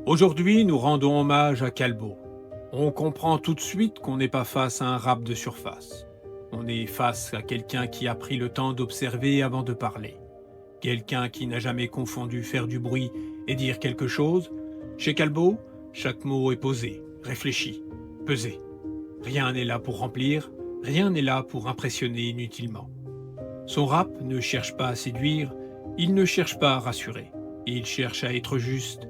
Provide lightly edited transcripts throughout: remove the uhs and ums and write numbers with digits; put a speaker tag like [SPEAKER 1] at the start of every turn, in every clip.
[SPEAKER 1] Aujourd'hui, nous rendons hommage à Calbo. On comprend tout de suite qu'on n'est pas face à un rap de surface. On est face à quelqu'un qui a pris le temps d'observer avant de parler. Quelqu'un qui n'a jamais confondu faire du bruit et dire quelque chose. Chez Calbo, chaque mot est posé, réfléchi, pesé. Rien n'est là pour remplir, rien n'est là pour impressionner inutilement. Son rap ne cherche pas à séduire, il ne cherche pas à rassurer. Il cherche à être juste,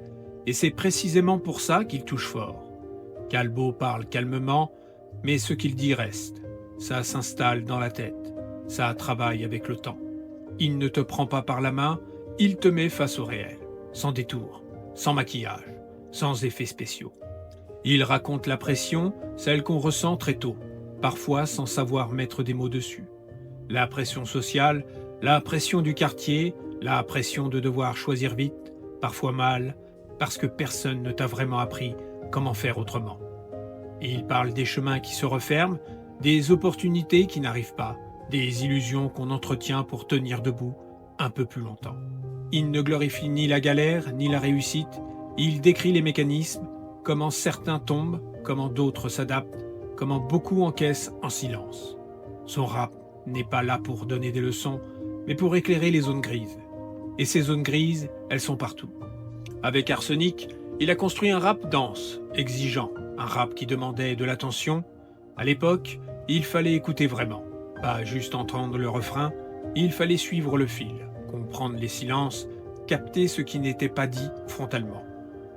[SPEAKER 1] et c'est précisément pour ça qu'il touche fort. Calbo parle calmement, mais ce qu'il dit reste. Ça s'installe dans la tête, ça travaille avec le temps. Il ne te prend pas par la main, il te met face au réel, sans détour, sans maquillage, sans effets spéciaux. Il raconte la pression, celle qu'on ressent très tôt, parfois sans savoir mettre des mots dessus. La pression sociale, la pression du quartier, la pression de devoir choisir vite, parfois mal, parce que personne ne t'a vraiment appris comment faire autrement. Et il parle des chemins qui se referment, des opportunités qui n'arrivent pas, des illusions qu'on entretient pour tenir debout un peu plus longtemps. Il ne glorifie ni la galère, ni la réussite, il décrit les mécanismes, comment certains tombent, comment d'autres s'adaptent, comment beaucoup encaissent en silence. Son rap n'est pas là pour donner des leçons, mais pour éclairer les zones grises. Et ces zones grises, elles sont partout. Avec Arsenic, il a construit un rap dense, exigeant, un rap qui demandait de l'attention. À l'époque, il fallait écouter vraiment, pas juste entendre le refrain, il fallait suivre le fil, comprendre les silences, capter ce qui n'était pas dit frontalement.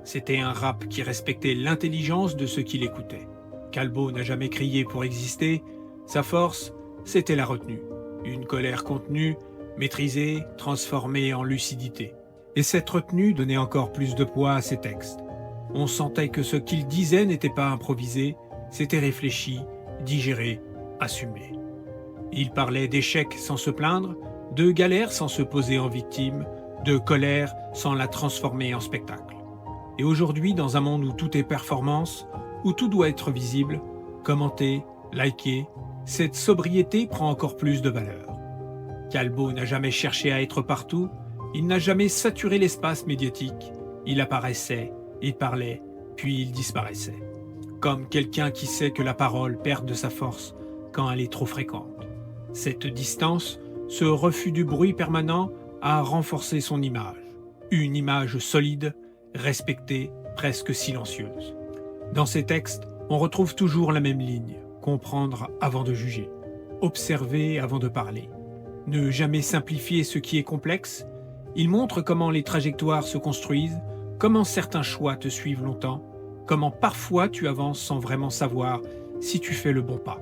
[SPEAKER 1] C'était un rap qui respectait l'intelligence de ceux qui l'écoutaient. Calbo n'a jamais crié pour exister, sa force, c'était la retenue. Une colère contenue, maîtrisée, transformée en lucidité. Et cette retenue donnait encore plus de poids à ses textes. On sentait que ce qu'il disait n'était pas improvisé, c'était réfléchi, digéré, assumé. Il parlait d'échecs sans se plaindre, de galères sans se poser en victime, de colère sans la transformer en spectacle. Et aujourd'hui, dans un monde où tout est performance, où tout doit être visible, commenté, liké, cette sobriété prend encore plus de valeur. Calbo n'a jamais cherché à être partout, il n'a jamais saturé l'espace médiatique. Il apparaissait, il parlait, puis il disparaissait. Comme quelqu'un qui sait que la parole perd de sa force quand elle est trop fréquente. Cette distance, ce refus du bruit permanent a renforcé son image. Une image solide, respectée, presque silencieuse. Dans ses textes, on retrouve toujours la même ligne. Comprendre avant de juger. Observer avant de parler. Ne jamais simplifier ce qui est complexe. Il montre comment les trajectoires se construisent, comment certains choix te suivent longtemps, comment parfois tu avances sans vraiment savoir si tu fais le bon pas.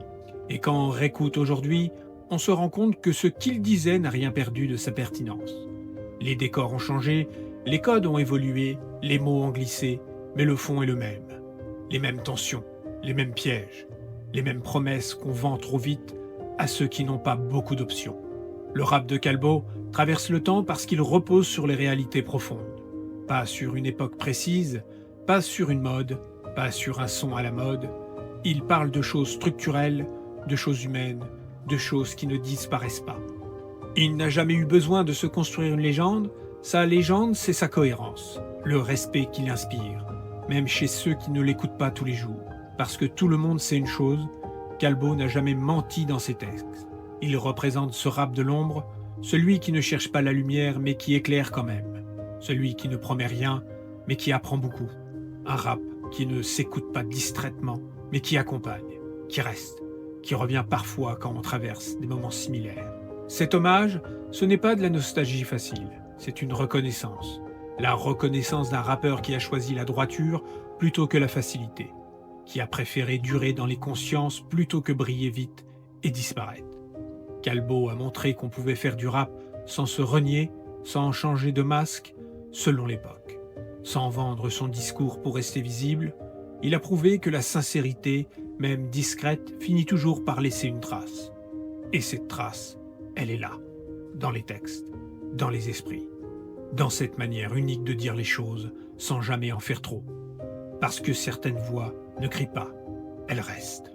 [SPEAKER 1] Et quand on réécoute aujourd'hui, on se rend compte que ce qu'il disait n'a rien perdu de sa pertinence. Les décors ont changé, les codes ont évolué, les mots ont glissé, mais le fond est le même. Les mêmes tensions, les mêmes pièges, les mêmes promesses qu'on vend trop vite à ceux qui n'ont pas beaucoup d'options. Le rap de Calbo traverse le temps parce qu'il repose sur les réalités profondes. Pas sur une époque précise, pas sur une mode, pas sur un son à la mode. Il parle de choses structurelles, de choses humaines, de choses qui ne disparaissent pas. Il n'a jamais eu besoin de se construire une légende. Sa légende, c'est sa cohérence, le respect qu'il inspire, même chez ceux qui ne l'écoutent pas tous les jours. Parce que tout le monde sait une chose, Calbo n'a jamais menti dans ses textes. Il représente ce rap de l'ombre, celui qui ne cherche pas la lumière mais qui éclaire quand même. Celui qui ne promet rien mais qui apprend beaucoup. Un rap qui ne s'écoute pas distraitement mais qui accompagne, qui reste, qui revient parfois quand on traverse des moments similaires. Cet hommage, ce n'est pas de la nostalgie facile, c'est une reconnaissance. La reconnaissance d'un rappeur qui a choisi la droiture plutôt que la facilité, qui a préféré durer dans les consciences plutôt que briller vite et disparaître. Calbo a montré qu'on pouvait faire du rap sans se renier, sans changer de masque, selon l'époque. Sans vendre son discours pour rester visible, il a prouvé que la sincérité, même discrète, finit toujours par laisser une trace. Et cette trace, elle est là, dans les textes, dans les esprits, dans cette manière unique de dire les choses sans jamais en faire trop. Parce que certaines voix ne crient pas, elles restent.